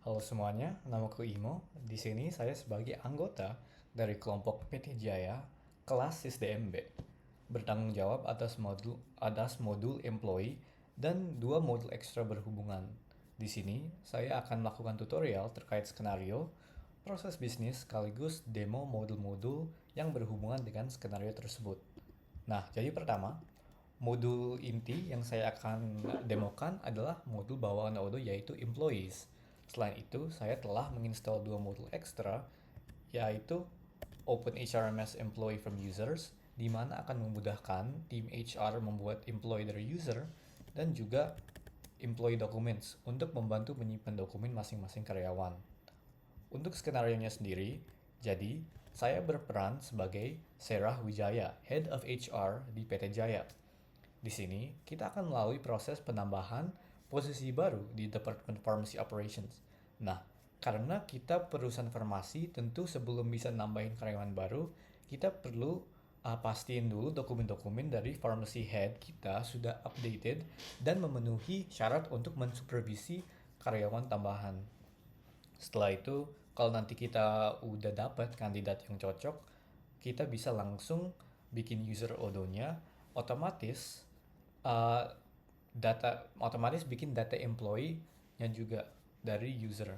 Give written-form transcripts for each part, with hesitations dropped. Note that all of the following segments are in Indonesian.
Halo semuanya, namaku Imo. Di sini saya sebagai anggota dari kelompok PT Jaya kelas SDMB, bertanggung jawab atas modul employee dan dua modul ekstra berhubungan. Di sini saya akan melakukan tutorial terkait skenario, proses bisnis sekaligus demo modul-modul yang berhubungan dengan skenario tersebut. Nah, jadi pertama, modul inti yang saya akan demokan adalah modul bawaan Odoo yaitu Employees. Selain itu, saya telah menginstal dua modul ekstra yaitu Open HRMS Employee from Users di mana akan memudahkan tim HR membuat employee dari user dan juga Employee Documents untuk membantu menyimpan dokumen masing-masing karyawan. Untuk skenario-nya sendiri, jadi saya berperan sebagai Serah Wijaya, Head of HR di PT Jaya. Di sini, kita akan melalui proses penambahan posisi baru di Department Pharmacy Operations. Nah, karena kita perusahaan farmasi, tentu sebelum bisa nambahin karyawan baru, kita perlu pastiin dulu dokumen-dokumen dari pharmacy head kita sudah updated dan memenuhi syarat untuk mensupervisi karyawan tambahan. Setelah itu, kalau nanti kita udah dapat kandidat yang cocok, kita bisa langsung bikin user odonya, otomatis uh, otomatis bikin data employee-nya juga dari user.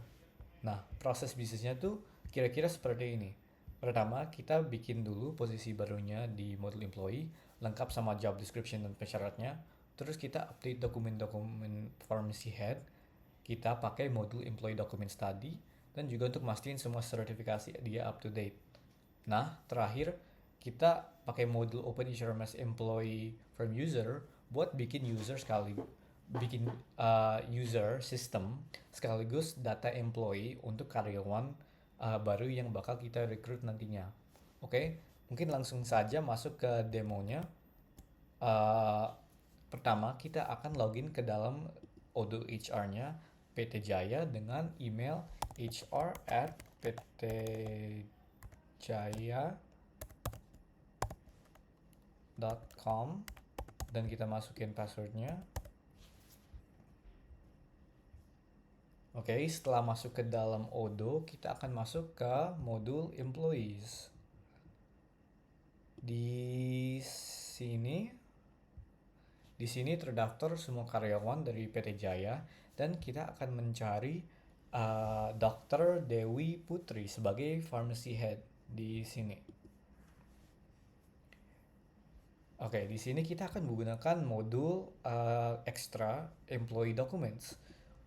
Nah, proses bisnisnya tuh kira-kira seperti ini. Pertama, kita bikin dulu posisi barunya di modul employee, lengkap sama job description dan persyaratnya. Terus kita update dokumen-dokumen pharmacy head, kita pakai modul employee document study, dan juga untuk mastiin semua sertifikasi dia up to date. Nah, terakhir kita pakai modul Open HRMS Employee from User buat bikin user system sekaligus data employee untuk karyawan baru yang bakal kita rekrut nantinya. Oke, mungkin langsung saja masuk ke demonya. Uh, Pertama, kita akan login ke dalam Odoo HR-nya PT Jaya dengan email hr@ptjaya.com dan kita masukin passwordnya. Oke, setelah masuk ke dalam Odoo, kita akan masuk ke modul Employees. Di sini Di sini terdaftar semua karyawan dari PT Jaya dan kita akan mencari Dr. Dewi Putri sebagai pharmacy head di sini. Oke, di sini kita akan menggunakan modul extra employee documents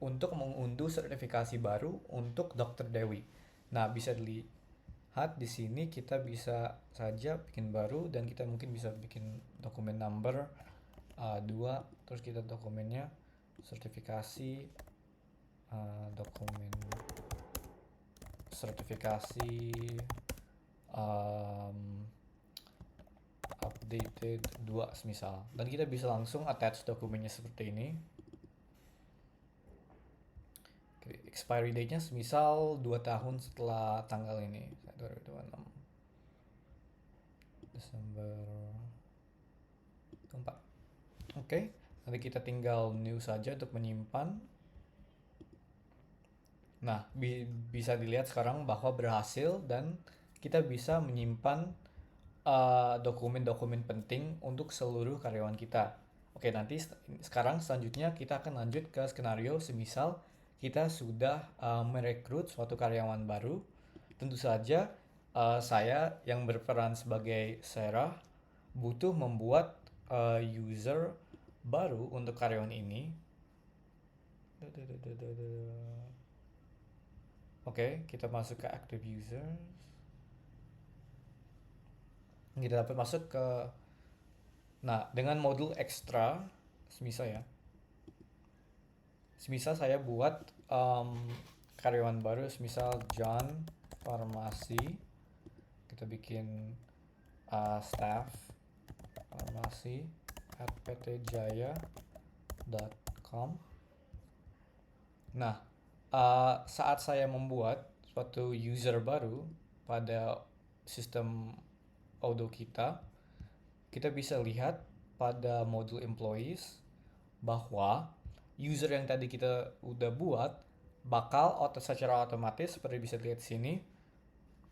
untuk mengunduh sertifikasi baru untuk Dr. Dewi. Nah, bisa dilihat di sini kita bisa saja bikin baru dan kita mungkin bisa bikin dokumen number 2, terus kita dokumennya sertifikasi dokumen sertifikasi um, updated 2 semisal, dan kita bisa langsung attach dokumennya seperti ini. Expiry date-nya semisal 2 tahun setelah tanggal ini, 2026 Desember 4. Oke, nanti kita tinggal new saja untuk menyimpan. Nah, bisa dilihat sekarang bahwa berhasil dan kita bisa menyimpan dokumen-dokumen penting untuk seluruh karyawan kita. Oke, nanti sekarang selanjutnya kita akan lanjut ke skenario semisal kita sudah merekrut suatu karyawan baru. Tentu saja saya yang berperan sebagai Sarah butuh membuat user baru untuk karyawan ini. Oke, kita masuk ke active users. Kita dapat masuk ke, nah, dengan modul ekstra, semisal saya buat karyawan baru, semisal John Farmasi, kita bikin staff farmasi at ptjaya.com. Nah, saat saya membuat suatu user baru pada sistem Odoo kita bisa lihat pada modul employees bahwa user yang tadi kita udah buat bakal secara otomatis seperti bisa dilihat di sini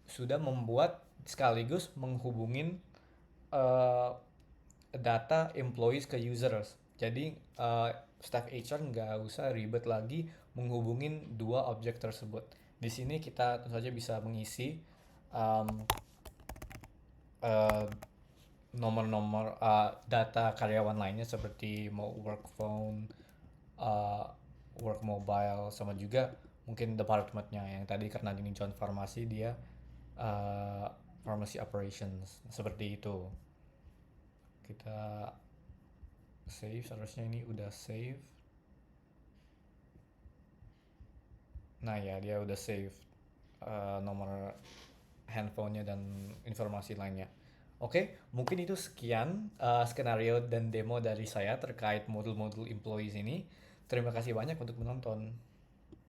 sudah membuat sekaligus menghubungin eh, data employees ke users. Jadi staff HR nggak usah ribet lagi menghubungin dua objek tersebut. Di sini kita tentu saja bisa mengisi um, eh, nomor-nomor data karyawan lainnya seperti mau work phone, uh, work mobile, sama juga mungkin departmentnya yang tadi karena ini John Farmasi dia uh, pharmacy operations seperti itu. Kita save, seharusnya ini udah save. Nah ya, dia udah save nomor handphonenya dan informasi lainnya. Oke, mungkin itu sekian skenario dan demo dari saya terkait modul-modul employees ini. Terima kasih banyak untuk menonton.